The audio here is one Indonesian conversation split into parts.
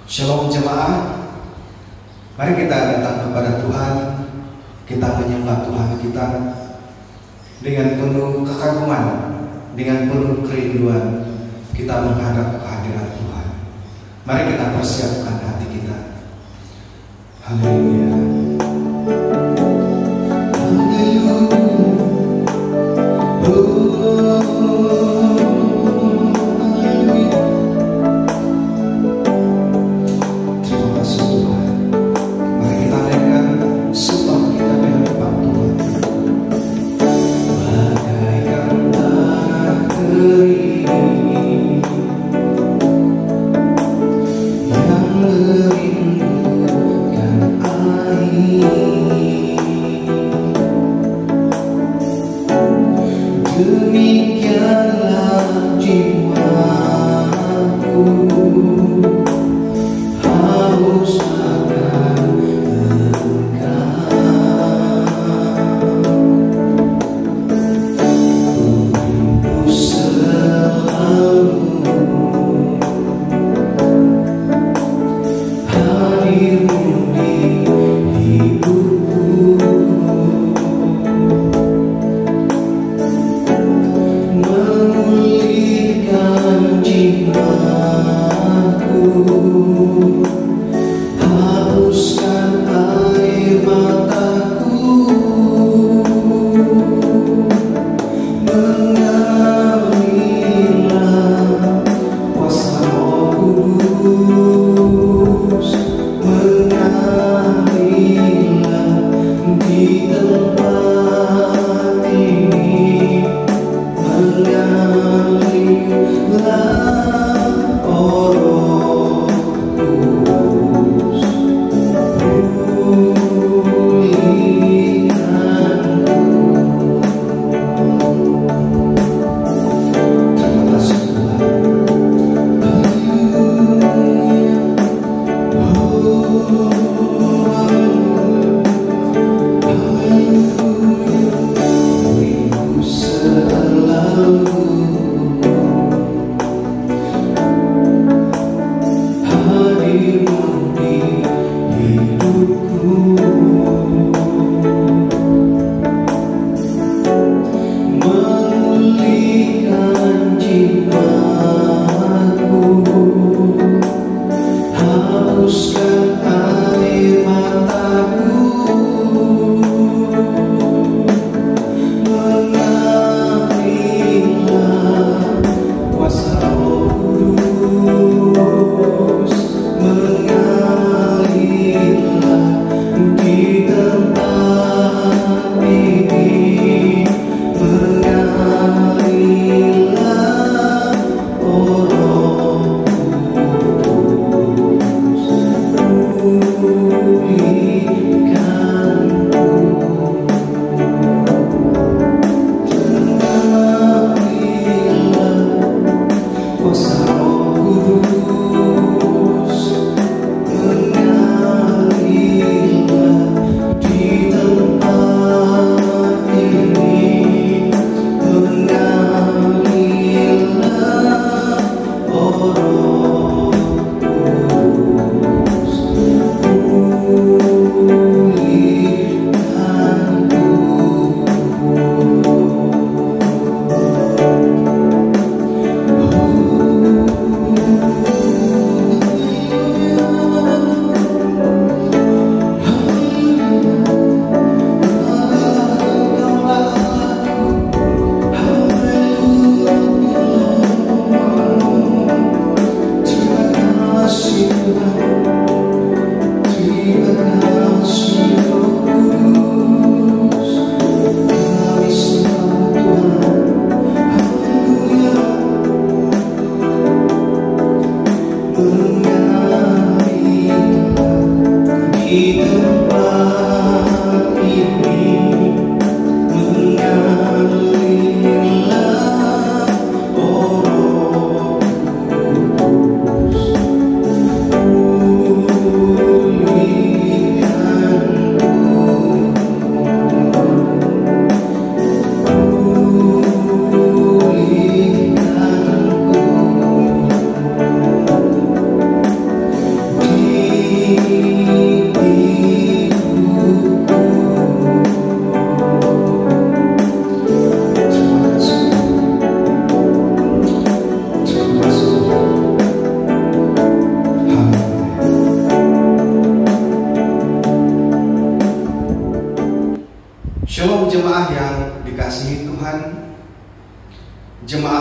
Shalom jemaat, mari kita datang kepada Tuhan, kita menyembah Tuhan kita dengan penuh kekaguman, dengan penuh kerinduan, kita menghadap kehadiran Tuhan. Mari kita persiapkan hati kita. Haleluya. Demikianlah jiwaku haus akan Engkau, rindu selalu hadirmu di hidupku. Memulihkan jiwaku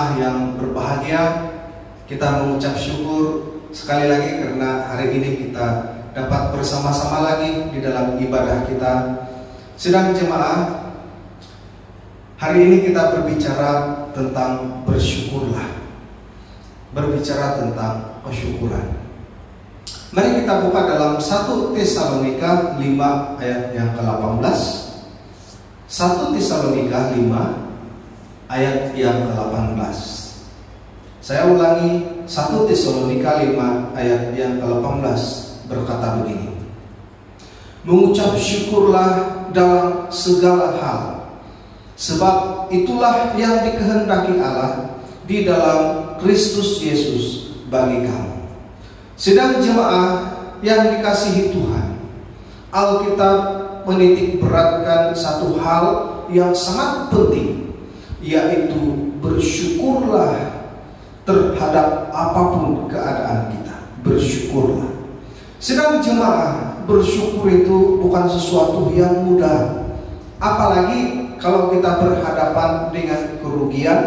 jemaah yang berbahagia, kita mengucap syukur sekali lagi karena hari ini kita dapat bersama-sama lagi di dalam ibadah kita. Sidang jemaah, hari ini kita berbicara tentang bersyukurlah, berbicara tentang kesyukuran. Mari kita buka dalam 1 Tesalonika 5 ayat yang ke-18. 1 Tesalonika 5 ayat yang ke-18. Saya ulangi, 1 Tesalonika 5 ayat yang ke-18 berkata begini: mengucap syukurlah dalam segala hal, sebab itulah yang dikehendaki Allah di dalam Kristus Yesus bagi kamu. Sidang jemaah yang dikasihi Tuhan, Alkitab menitik beratkan satu hal yang sangat penting, yaitu bersyukurlah terhadap apapun keadaan kita. Bersyukurlah. Sedang jemaah, bersyukur itu bukan sesuatu yang mudah. Apalagi kalau kita berhadapan dengan kerugian,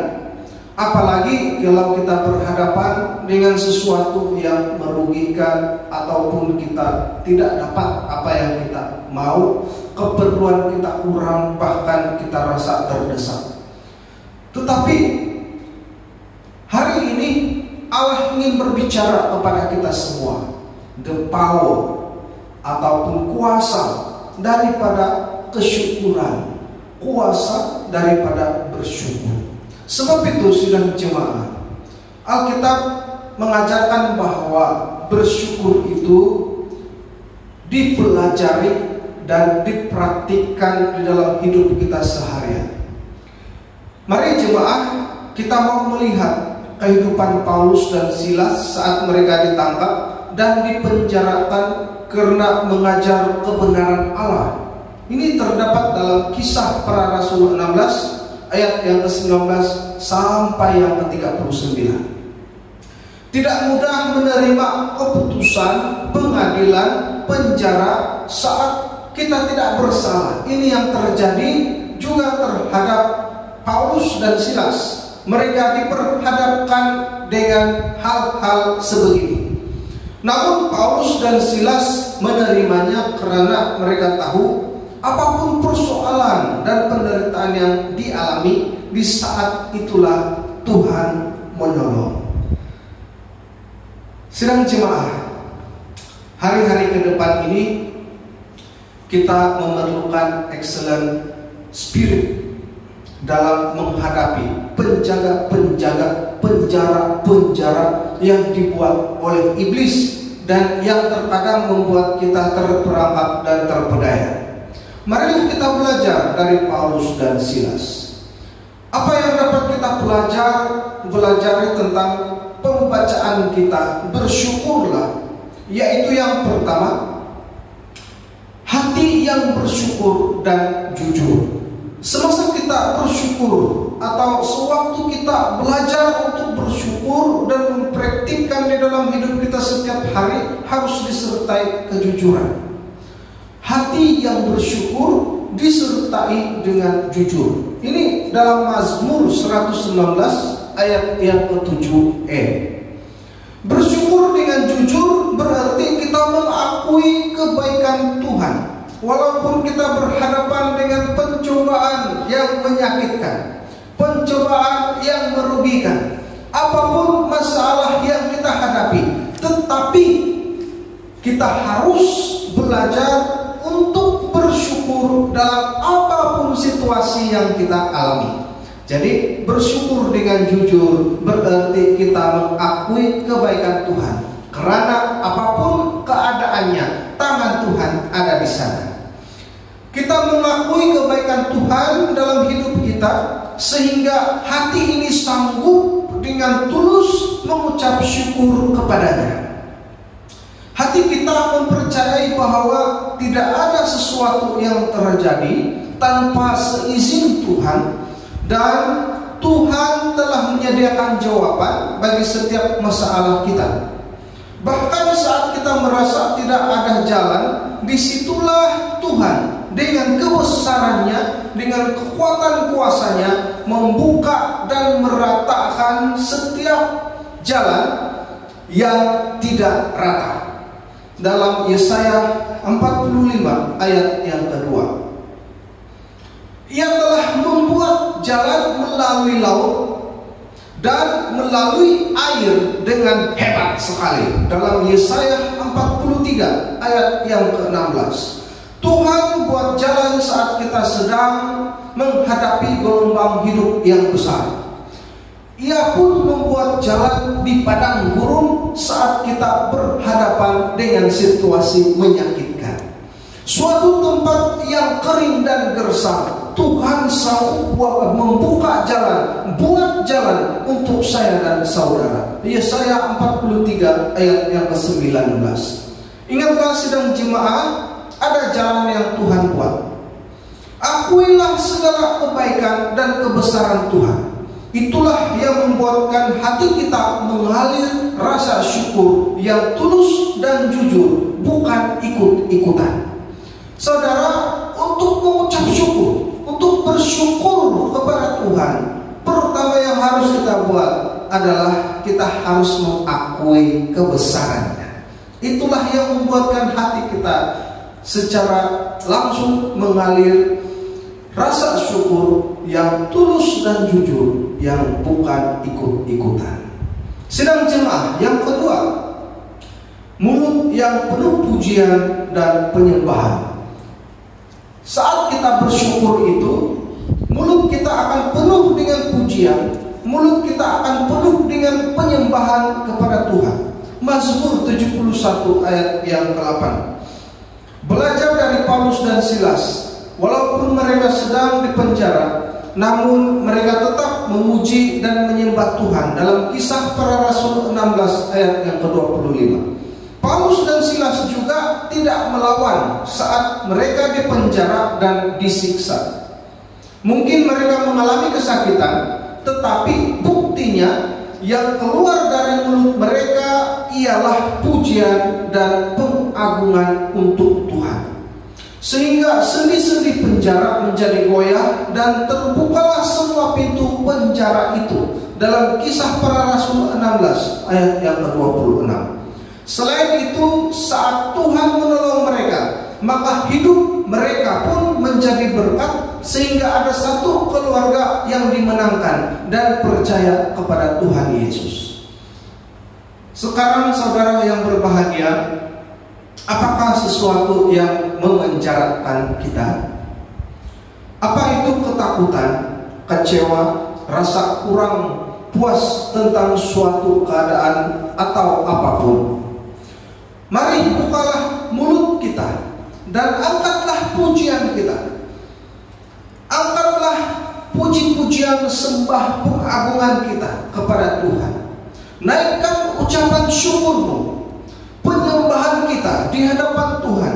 apalagi kalau kita berhadapan dengan sesuatu yang merugikan, ataupun kita tidak dapat apa yang kita mau, keperluan kita kurang, bahkan kita rasa terdesak. Tetapi hari ini Allah ingin berbicara kepada kita semua, the power ataupun kuasa daripada kesyukuran, kuasa daripada bersyukur. Sebab itu sidang jemaah, Alkitab mengajarkan bahwa bersyukur itu dipelajari dan dipraktikkan di dalam hidup kita seharian. Mari jemaah, kita mau melihat kehidupan Paulus dan Silas saat mereka ditangkap dan dipenjarakan karena mengajar kebenaran Allah. Ini terdapat dalam Kisah Para Rasul 16 ayat yang ke-19 sampai yang ke-39. Tidak mudah menerima keputusan pengadilan penjara saat kita tidak bersalah. Ini yang terjadi juga terhadap Paulus dan Silas. Mereka diperhadapkan dengan hal-hal sebegini. Namun Paulus dan Silas menerimanya karena mereka tahu apapun persoalan dan penderitaan yang dialami, di saat itulah Tuhan menolong. Sidang jemaah, hari-hari ke depan ini kita memerlukan excellent spirit dalam menghadapi penjaga-penjaga, penjara-penjara yang dibuat oleh iblis dan yang terkadang membuat kita terperangkap dan terpedaya. Mari kita belajar dari Paulus dan Silas. Apa yang dapat kita belajar tentang pembacaan kita, bersyukurlah, yaitu yang pertama, hati yang bersyukur dan jujur. Semasa kita bersyukur atau sewaktu kita belajar untuk bersyukur dan mempraktikkan di dalam hidup kita setiap hari, harus disertai kejujuran. Hati yang bersyukur disertai dengan jujur. Ini dalam Mazmur 119 ayat yang ke-7e. Bersyukur dengan jujur berarti kita mengakui kebaikan Tuhan, walaupun kita berhadapan dengan pencobaan yang menyakitkan, pencobaan yang merugikan, apapun masalah yang kita hadapi, tetapi kita harus belajar untuk bersyukur dalam apapun situasi yang kita alami. Jadi bersyukur dengan jujur berarti kita mengakui kebaikan Tuhan, karena apapun keadaannya, tangan Tuhan ada di sana. Kita mengakui kebaikan Tuhan dalam hidup kita, sehingga hati ini sanggup dengan tulus mengucap syukur kepadanya. Hati kita mempercayai bahwa tidak ada sesuatu yang terjadi tanpa seizin Tuhan, dan Tuhan telah menyediakan jawaban bagi setiap masalah kita. Bahkan saat kita merasa tidak ada jalan, disitulah Tuhan dengan kebesarannya, dengan kekuatan kuasanya membuka dan meratakan setiap jalan yang tidak rata. Dalam Yesaya 45 ayat yang kedua, Ia telah membuat jalan melalui laut dan melalui air dengan hebat sekali. Dalam Yesaya 43 ayat yang ke-16, Tuhan buat jalan saat kita sedang menghadapi gelombang hidup yang besar. Ia pun membuat jalan di padang gurun saat kita berhadapan dengan situasi menyakitkan. Suatu tempat yang kering dan gersang, Tuhan sanggup membuka jalan, buat jalan untuk saya dan saudara. Yesaya 43 ayat yang ke-19. Ingatlah sidang jemaat, ada jalan yang Tuhan buat. Akuilah segala kebaikan dan kebesaran Tuhan. Itulah yang membuatkan hati kita mengalir rasa syukur yang tulus dan jujur, bukan ikut-ikutan. Saudara, untuk mengucap syukur, untuk bersyukur kepada Tuhan, pertama yang harus kita buat adalah kita harus mengakui kebesarannya. Itulah yang membuatkan hati kita secara langsung mengalir rasa syukur yang tulus dan jujur, yang bukan ikut-ikutan. Sidang jemaah yang kedua, mulut yang penuh pujian dan penyembahan. Saat kita bersyukur itu, mulut kita akan penuh dengan pujian, mulut kita akan penuh dengan penyembahan kepada Tuhan. Mazmur 71 ayat yang ke-8. Belajar dari Paulus dan Silas, walaupun mereka sedang dipenjara, namun mereka tetap memuji dan menyembah Tuhan. Dalam Kisah Para Rasul 16 ayat yang ke-25. Paulus dan Silas juga tidak melawan saat mereka dipenjara dan disiksa. Mungkin mereka mengalami kesakitan, tetapi buktinya yang keluar dari mulut mereka ialah pujian dan pengagungan untuk Tuhan. Sehingga sendi-sendi penjara menjadi goyah dan terbukalah semua pintu penjara itu. Dalam Kisah Para Rasul 16 ayat yang ke-26. Selain itu, saat Tuhan menolong mereka, maka hidup mereka pun menjadi berkat, sehingga ada satu keluarga yang dimenangkan dan percaya kepada Tuhan Yesus. Sekarang saudara yang berbahagia, apakah sesuatu yang memenjarakan kita? Apa itu ketakutan, kecewa, rasa kurang puas tentang suatu keadaan atau apapun? Mari bukalah mulut kita dan angkatlah pujian kita. Angkatlah puji-pujian sembah pengagungan kita kepada Tuhan. Naikkan ucapan syukurmu, penyembahan kita di hadapan Tuhan.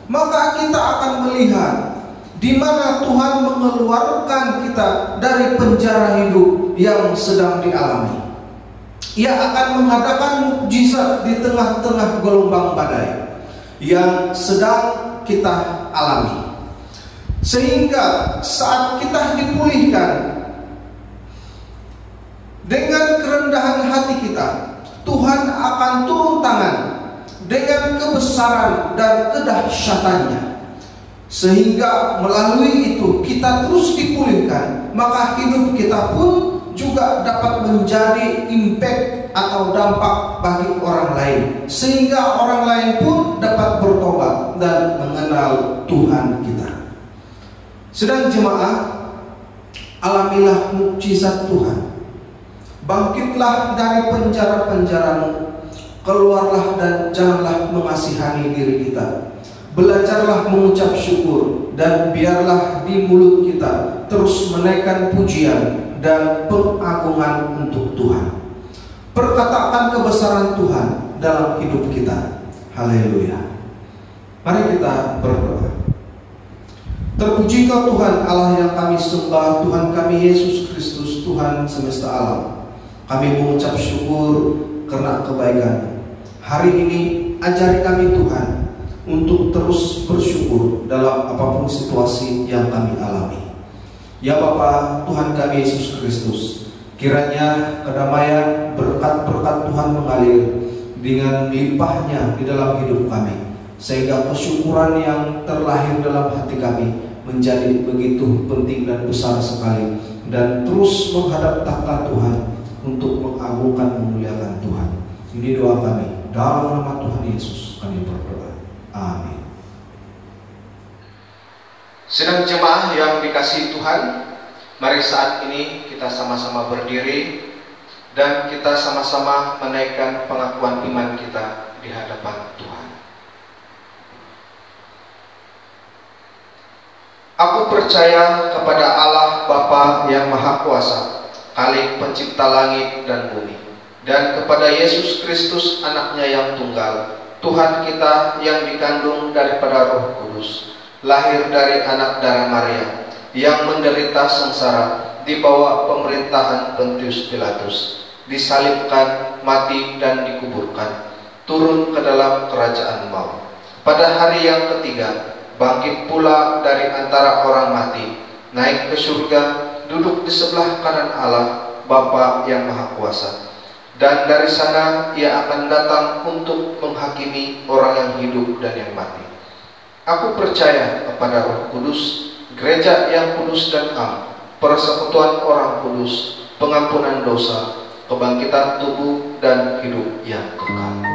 Maka kita akan melihat di mana Tuhan mengeluarkan kita dari penjara hidup yang sedang dialami. Ia akan mengadakan mukjizat di tengah-tengah gelombang badai yang sedang kita alami. Sehingga saat kita dipulihkan dengan kerendahan hati kita, Tuhan akan turun tangan dengan kebesaran dan kedahsyatannya. Sehingga melalui itu kita terus dipulihkan, maka hidup kita pun juga dapat menjadi impact atau dampak bagi orang lain, sehingga orang lain pun dapat bertobat dan mengenal Tuhan kita. Sedang jemaah, alamilah mukjizat Tuhan. Bangkitlah dari penjara-penjaramu, keluarlah dan janganlah mengasihani diri kita. Belajarlah mengucap syukur, dan biarlah di mulut kita terus menaikkan pujian dan pengagungan untuk Tuhan. Perkatakan kebesaran Tuhan dalam hidup kita. Haleluya. Mari kita berdoa. Terpuji Kau Tuhan Allah yang kami sembah, Tuhan kami Yesus Kristus, Tuhan semesta alam. Kami mengucap syukur karena kebaikan. Hari ini ajari kami Tuhan untuk terus bersyukur dalam apapun situasi yang kami alami. Ya Bapa, Tuhan kami Yesus Kristus, kiranya kedamaian, berkat-berkat Tuhan mengalir dengan limpahnya di dalam hidup kami, sehingga kesyukuran yang terlahir dalam hati kami menjadi begitu penting dan besar sekali, dan terus menghadap tahta Tuhan untuk mengagungkan, memuliakan Tuhan. Ini doa kami, dalam nama Tuhan Yesus kami berdoa. Amin. Sedang jemaah yang dikasihi Tuhan, mari saat ini kita sama-sama berdiri dan kita sama-sama menaikkan pengakuan iman kita di hadapan Tuhan. Aku percaya kepada Allah Bapa yang Maha Kuasa, Khalik Pencipta langit dan bumi, dan kepada Yesus Kristus anaknya yang tunggal, Tuhan kita yang dikandung daripada Roh Kudus, lahir dari anak darah Maria, yang menderita sengsara di bawah pemerintahan Pontius Pilatus, disalibkan, mati dan dikuburkan, turun ke dalam kerajaan maut. Pada hari yang ketiga, bangkit pula dari antara orang mati, naik ke surga, duduk di sebelah kanan Allah Bapa yang Maha Kuasa. Dan dari sana ia akan datang untuk menghakimi orang yang hidup dan yang mati. Aku percaya kepada Roh Kudus, gereja yang kudus dan am, persekutuan orang kudus, pengampunan dosa, kebangkitan tubuh dan hidup yang kekal.